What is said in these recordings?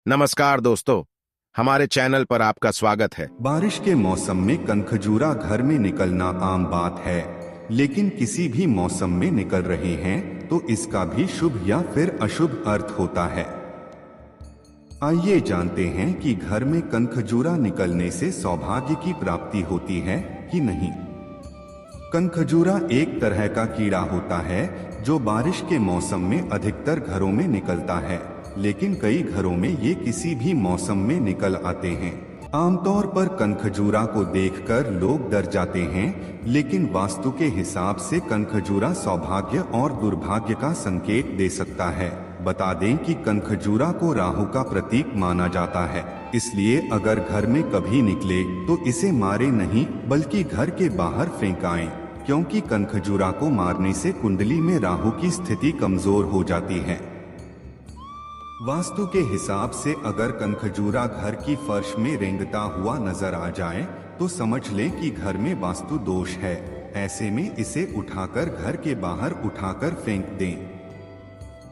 नमस्कार दोस्तों, हमारे चैनल पर आपका स्वागत है। बारिश के मौसम में कनखजूरा घर में निकलना आम बात है, लेकिन किसी भी मौसम में निकल रहे हैं तो इसका भी शुभ या फिर अशुभ अर्थ होता है। आइए जानते हैं कि घर में कनखजूरा निकलने से सौभाग्य की प्राप्ति होती है कि नहीं। कनखजूरा एक तरह का कीड़ा होता है जो बारिश के मौसम में अधिकतर घरों में निकलता है, लेकिन कई घरों में ये किसी भी मौसम में निकल आते हैं। आमतौर पर कनखजूरा को देखकर लोग डर जाते हैं, लेकिन वास्तु के हिसाब से कनखजूरा सौभाग्य और दुर्भाग्य का संकेत दे सकता है। बता दें कि कनखजूरा को राहु का प्रतीक माना जाता है, इसलिए अगर घर में कभी निकले तो इसे मारे नहीं बल्कि घर के बाहर फेंकाएं, क्योंकि कनखजूरा को मारने से कुंडली में राहु की स्थिति कमजोर हो जाती है। वास्तु के हिसाब से अगर कनखजूरा घर की फर्श में रेंगता हुआ नजर आ जाए तो समझ लें कि घर में वास्तु दोष है। ऐसे में इसे उठाकर घर के बाहर उठाकर फेंक दें।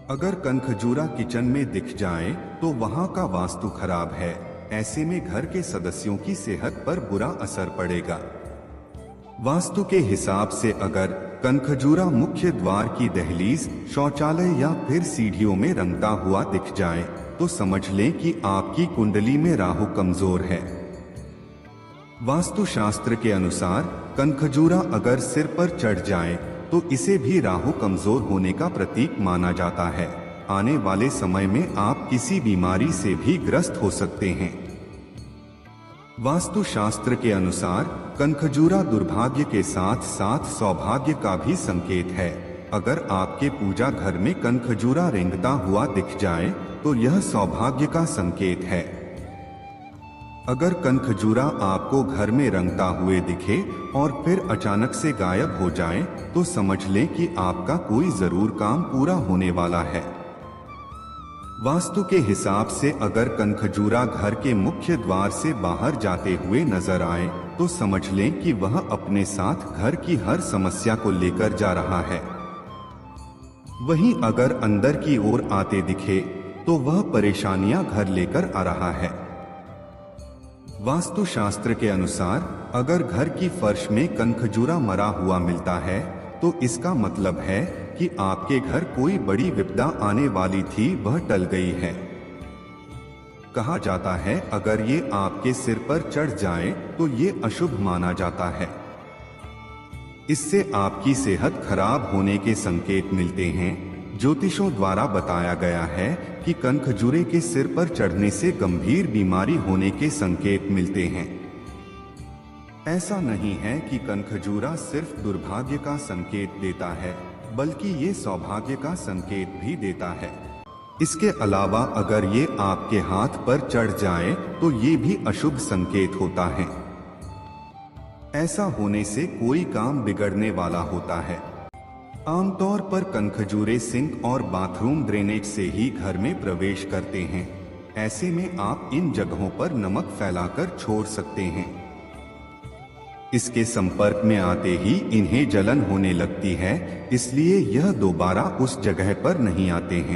अगर कनखजूरा किचन में दिख जाए तो वहां का वास्तु खराब है। ऐसे में घर के सदस्यों की सेहत पर बुरा असर पड़ेगा। वास्तु के हिसाब से अगर कनखजूरा मुख्य द्वार की दहलीज, शौचालय या फिर सीढ़ियों में रंगता हुआ दिख जाए तो समझ लें कि आपकी कुंडली में राहु कमजोर है। वास्तु शास्त्र के अनुसार कनखजूरा अगर सिर पर चढ़ जाए तो इसे भी राहु कमजोर होने का प्रतीक माना जाता है। आने वाले समय में आप किसी बीमारी से भी ग्रस्त हो सकते हैं। वास्तु शास्त्र के अनुसार कनखजूरा दुर्भाग्य के साथ साथ सौभाग्य का भी संकेत है। अगर आपके पूजा घर में कनखजूरा रेंगता हुआ दिख जाए तो यह सौभाग्य का संकेत है। अगर कनखजूरा आपको घर में रंगता हुए दिखे और फिर अचानक से गायब हो जाए तो समझ लें कि आपका कोई जरूर काम पूरा होने वाला है। वास्तु के हिसाब से अगर कनखजूरा घर के मुख्य द्वार से बाहर जाते हुए नजर आए तो समझ लें कि वह अपने साथ घर की हर समस्या को लेकर जा रहा है। वहीं अगर अंदर की ओर आते दिखे तो वह परेशानियां घर लेकर आ रहा है। वास्तु शास्त्र के अनुसार अगर घर की फर्श में कनखजूरा मरा हुआ मिलता है तो इसका मतलब है कि आपके घर कोई बड़ी विपदा आने वाली थी, वह टल गई है। कहा जाता है अगर ये आपके सिर पर चढ़ जाए तो ये अशुभ माना जाता है। इससे आपकी सेहत खराब होने के संकेत मिलते हैं। ज्योतिषों द्वारा बताया गया है कि कनखजूरे के सिर पर चढ़ने से गंभीर बीमारी होने के संकेत मिलते हैं। ऐसा नहीं है कि कनखजूरा सिर्फ दुर्भाग्य का संकेत देता है, बल्कि ये सौभाग्य का संकेत भी देता है। इसके अलावा अगर ये आपके हाथ पर चढ़ जाए तो ये भी अशुभ संकेत होता है। ऐसा होने से कोई काम बिगड़ने वाला होता है। आमतौर पर कनखजूरे सिंक और बाथरूम ड्रेनेज से ही घर में प्रवेश करते हैं। ऐसे में आप इन जगहों पर नमक फैलाकर छोड़ सकते हैं। इसके संपर्क में आते ही इन्हें जलन होने लगती है, इसलिए यह दोबारा उस जगह पर नहीं आते हैं।